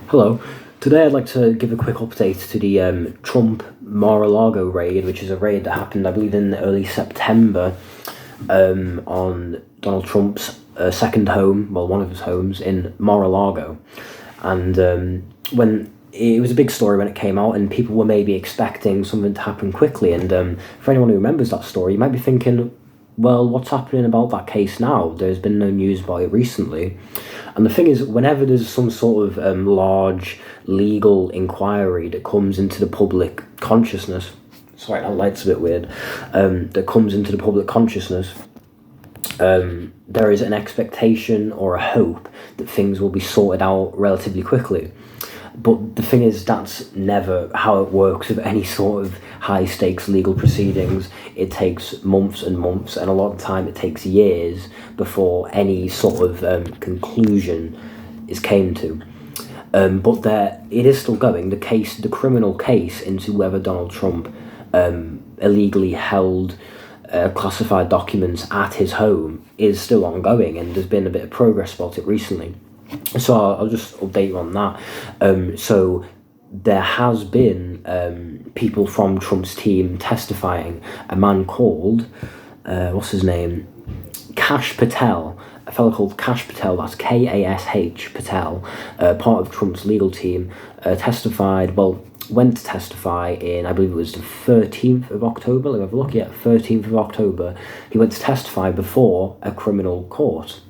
Hello. Today I'd like to give a quick update to the Trump Mar-a-Lago raid, which is a raid that happened, I believe, in early September on Donald Trump's second home, well, one of his homes in Mar-a-Lago. And when it was a big story when it came out, and people were maybe expecting something to happen quickly. And for anyone who remembers that story, you might be thinking, well, what's happening about that case now? There's been no news about it recently. And the thing is, whenever there's some sort of large legal inquiry that comes into the public consciousness, sorry, that light's a bit weird, that comes into the public consciousness, there is an expectation or a hope that things will be sorted out relatively quickly. But the thing is, that's never how it works with any sort of high-stakes legal proceedings. It takes months and months, and a lot of time it takes years before any sort of conclusion is came to. But it is still going. The criminal case into whether Donald Trump illegally held classified documents at his home is still ongoing, and there's been a bit of progress about it recently. So I'll just update you on that. So there has been people from Trump's team testifying. A man called, what's his name? Kash Patel. A fellow called Kash Patel, that's Kash Patel, part of Trump's legal team, went to testify in, I believe it was the 13th of October. Let me have a look. Yeah, 13th of October. He went to testify before a criminal court,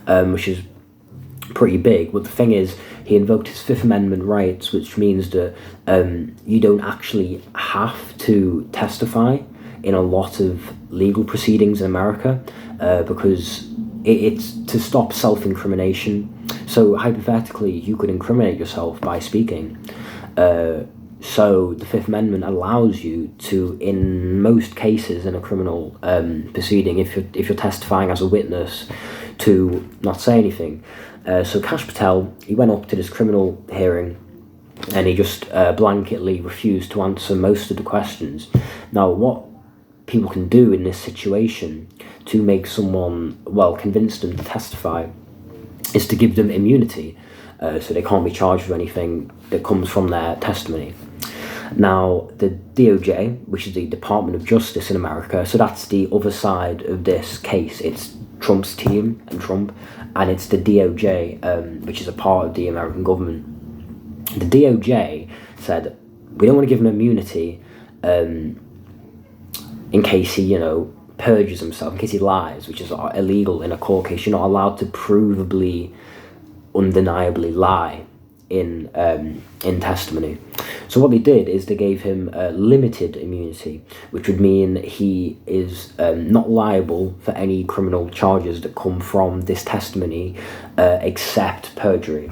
which is pretty big. But the thing is, he invoked his Fifth Amendment rights, which means that you don't actually have to testify in a lot of legal proceedings in America, because it's to stop self-incrimination. So hypothetically, you could incriminate yourself by speaking. So the Fifth Amendment allows you to, in most cases in a criminal proceeding, if you're testifying as a witness, to not say anything. So Kash Patel, he went up to this criminal hearing, and he just blanketly refused to answer most of the questions. Now, what people can do in this situation to make someone, convince them to testify, is to give them immunity, so they can't be charged with anything that comes from their testimony. Now, the DOJ, which is the Department of Justice in America, so that's the other side of this case. It's Trump's team and Trump, and it's the DOJ, which is a part of the American government. The DOJ said, we don't want to give him immunity in case he, perjures himself, in case he lies, which is illegal in a court case. You're not allowed to provably, undeniably lie in testimony. So what they did is they gave him limited immunity, which would mean he is not liable for any criminal charges that come from this testimony, except perjury.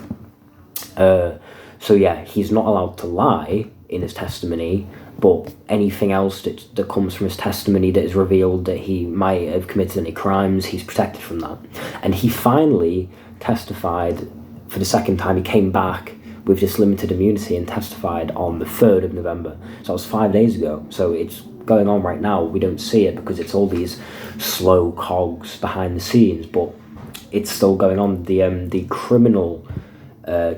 So yeah, he's not allowed to lie in his testimony, but anything else that comes from his testimony that is revealed that he might have committed any crimes, he's protected from that. And he finally testified for the second time. He came back with this limited immunity and testified on the 3rd of November. So that was 5 days ago. So it's going on right now. We don't see it because it's all these slow cogs behind the scenes, but it's still going on. The criminal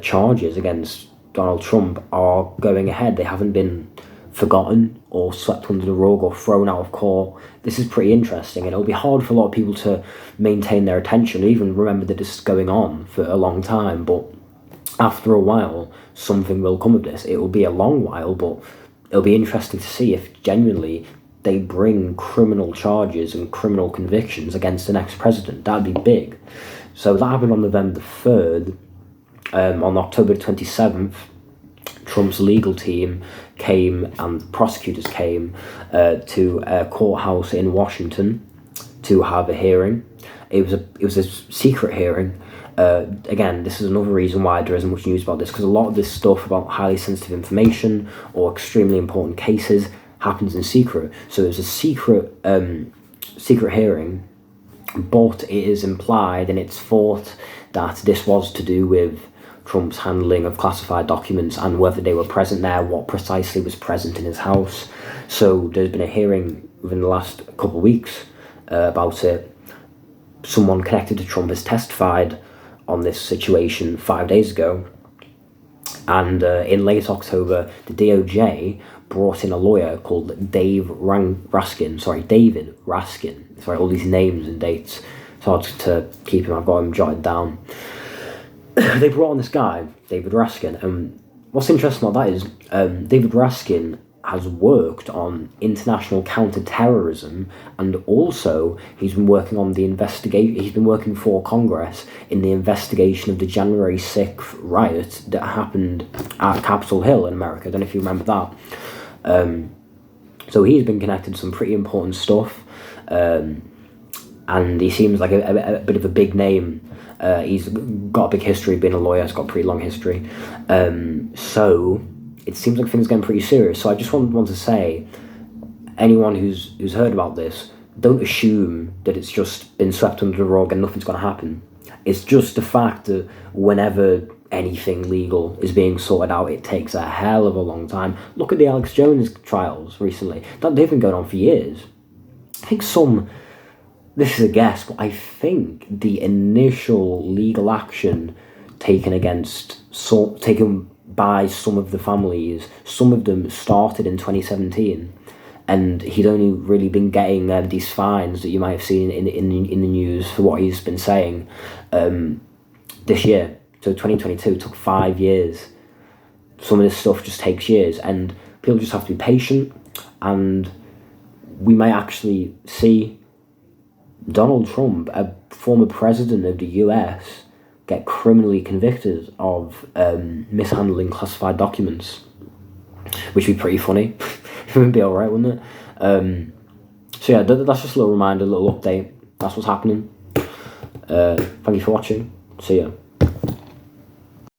charges against Donald Trump are going ahead. They haven't been forgotten or swept under the rug or thrown out of court. This is pretty interesting, and it'll be hard for a lot of people to maintain their attention, even remember that this is going on for a long time. But after a while, something will come of this. It will be a long while, but it'll be interesting to see if genuinely they bring criminal charges and criminal convictions against the next president. That'd be big. So that happened on November 3rd. On October 27th, Trump's legal team came and prosecutors came to a courthouse in Washington to have a hearing. It was a secret hearing. Again, this is another reason why there isn't much news about this, because a lot of this stuff about highly sensitive information or extremely important cases happens in secret. So there's a secret hearing, but it is implied and it's thought that this was to do with Trump's handling of classified documents and whether they were present there, what precisely was present in his house. So there's been a hearing within the last couple of weeks about it. Someone connected to Trump has testified on this situation 5 days ago, And in late October, the DOJ brought in a lawyer called David Raskin. Sorry, all these names and dates. It's hard to keep him. I've got him jotted down. They brought on this guy, David Raskin, and what's interesting about that is David Raskin has worked on international counter-terrorism, and also he's been working on the investigation. He's been working for Congress in the investigation of the January 6th riot that happened at Capitol Hill in America. I don't know if you remember that. So he's been connected to some pretty important stuff, and he seems like a bit of a big name. He's got a big history being a lawyer. He's got a pretty long history. So it seems like things are getting pretty serious. So I just want to say, anyone who's heard about this, don't assume that it's just been swept under the rug and nothing's going to happen. It's just the fact that whenever anything legal is being sorted out, it takes a hell of a long time. Look at the Alex Jones trials recently. They've been going on for years. I think this is a guess, but I think the initial legal action taken by some of the families, some of them started in 2017, and he'd only really been getting these fines that you might have seen in the news for what he's been saying this year. So 2022 took 5 years. Some of this stuff just takes years, and people just have to be patient, and we may actually see Donald Trump, a former president of the US, get criminally convicted of mishandling classified documents, which would be pretty funny. It would be alright, wouldn't it? So yeah, that's just a little reminder, a little update. That's what's happening. Thank you for watching. See ya.